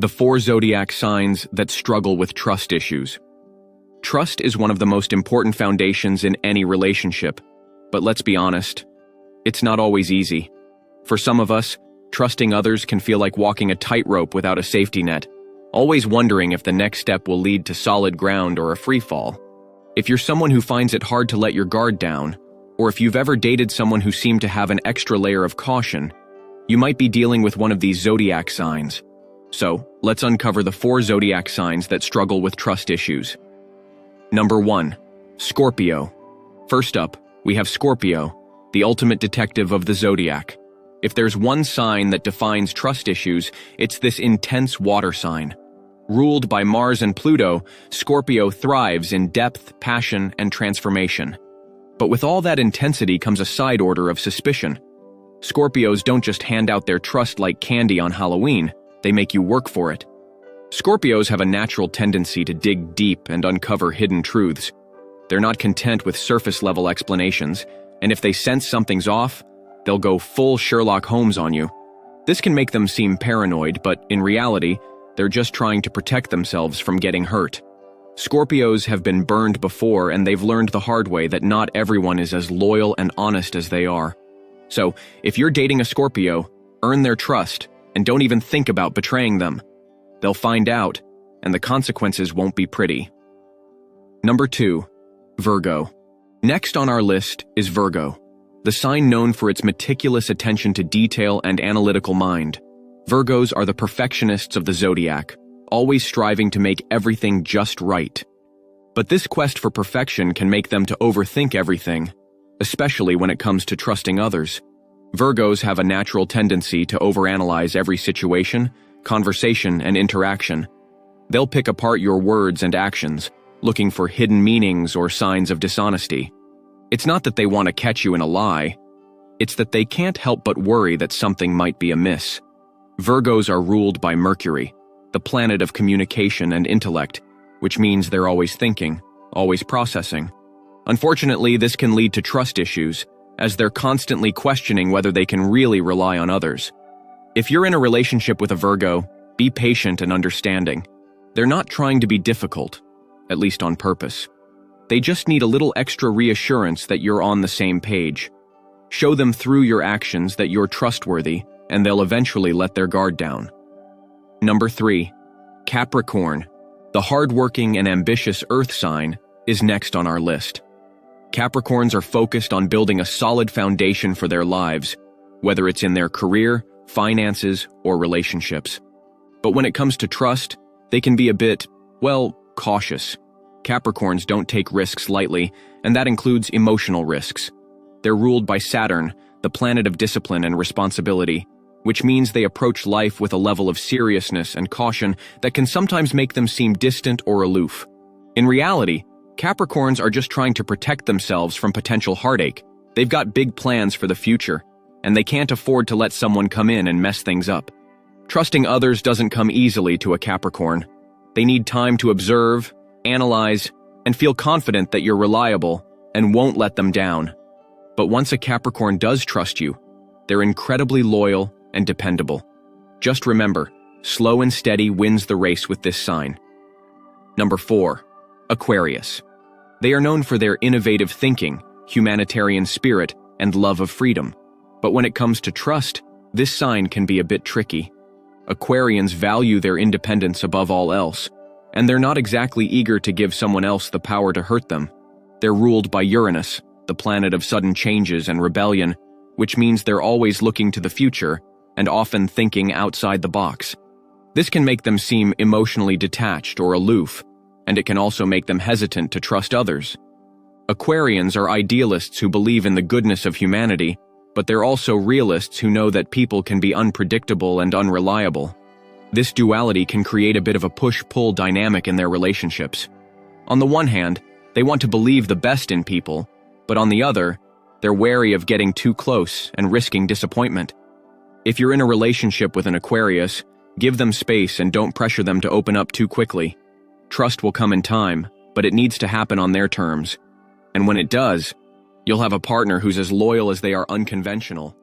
The 4 zodiac signs that struggle with trust issues. Trust is one of the most important foundations in any relationship, but let's be honest, it's not always easy. For some of us, trusting others can feel like walking a tightrope without a safety net, always wondering if the next step will lead to solid ground or a free fall. If you're someone who finds it hard to let your guard down, or if you've ever dated someone who seemed to have an extra layer of caution, you might be dealing with one of these zodiac signs. So, let's uncover the 4 zodiac signs that struggle with trust issues. Number 1. Scorpio. First up, we have Scorpio, the ultimate detective of the zodiac. If there's one sign that defines trust issues, it's this intense water sign. Ruled by Mars and Pluto, Scorpio thrives in depth, passion, and transformation. But with all that intensity comes a side order of suspicion. Scorpios don't just hand out their trust like candy on Halloween, they make you work for it. Scorpios have a natural tendency to dig deep and uncover hidden truths. They're not content with surface-level explanations, and if they sense something's off, they'll go full Sherlock Holmes on you. This can make them seem paranoid, but in reality, they're just trying to protect themselves from getting hurt. Scorpios have been burned before, and they've learned the hard way that not everyone is as loyal and honest as they are. So, if you're dating a Scorpio, earn their trust, and don't even think about betraying them. They'll find out, and the consequences won't be pretty. Number 2. Virgo. Next on our list is Virgo, the sign known for its meticulous attention to detail and analytical mind. Virgos are the perfectionists of the zodiac, always striving to make everything just right. But this quest for perfection can make them to overthink everything, especially when it comes to trusting others. Virgos have a natural tendency to overanalyze every situation, conversation, and interaction. They'll pick apart your words and actions, looking for hidden meanings or signs of dishonesty. It's not that they want to catch you in a lie, it's that they can't help but worry that something might be amiss. Virgos are ruled by Mercury, the planet of communication and intellect, which means they're always thinking, always processing. Unfortunately, this can lead to trust issues, as they're constantly questioning whether they can really rely on others. If you're in a relationship with a Virgo, be patient and understanding. They're not trying to be difficult, at least on purpose. They just need a little extra reassurance that you're on the same page. Show them through your actions that you're trustworthy, and they'll eventually let their guard down. Number 3. Capricorn, the hardworking and ambitious earth sign, is next on our list. Capricorns are focused on building a solid foundation for their lives, whether it's in their career, finances, or relationships. But when it comes to trust, they can be a bit, cautious. Capricorns don't take risks lightly, and that includes emotional risks. They're ruled by Saturn, the planet of discipline and responsibility, which means they approach life with a level of seriousness and caution that can sometimes make them seem distant or aloof. In reality, Capricorns are just trying to protect themselves from potential heartache. They've got big plans for the future, and they can't afford to let someone come in and mess things up. Trusting others doesn't come easily to a Capricorn. They need time to observe, analyze, and feel confident that you're reliable and won't let them down. But once a Capricorn does trust you, they're incredibly loyal and dependable. Just remember, slow and steady wins the race with this sign. Number 4. Aquarius. They are known for their innovative thinking, humanitarian spirit, and love of freedom. But when it comes to trust, this sign can be a bit tricky. Aquarians value their independence above all else, and they're not exactly eager to give someone else the power to hurt them. They're ruled by Uranus, the planet of sudden changes and rebellion, which means they're always looking to the future and often thinking outside the box. This can make them seem emotionally detached or aloof, and it can also make them hesitant to trust others. Aquarians are idealists who believe in the goodness of humanity, but they're also realists who know that people can be unpredictable and unreliable. This duality can create a bit of a push-pull dynamic in their relationships. On the one hand, they want to believe the best in people, but on the other, they're wary of getting too close and risking disappointment. If you're in a relationship with an Aquarius, give them space and don't pressure them to open up too quickly. Trust will come in time, but it needs to happen on their terms. And when it does, you'll have a partner who's as loyal as they are unconventional.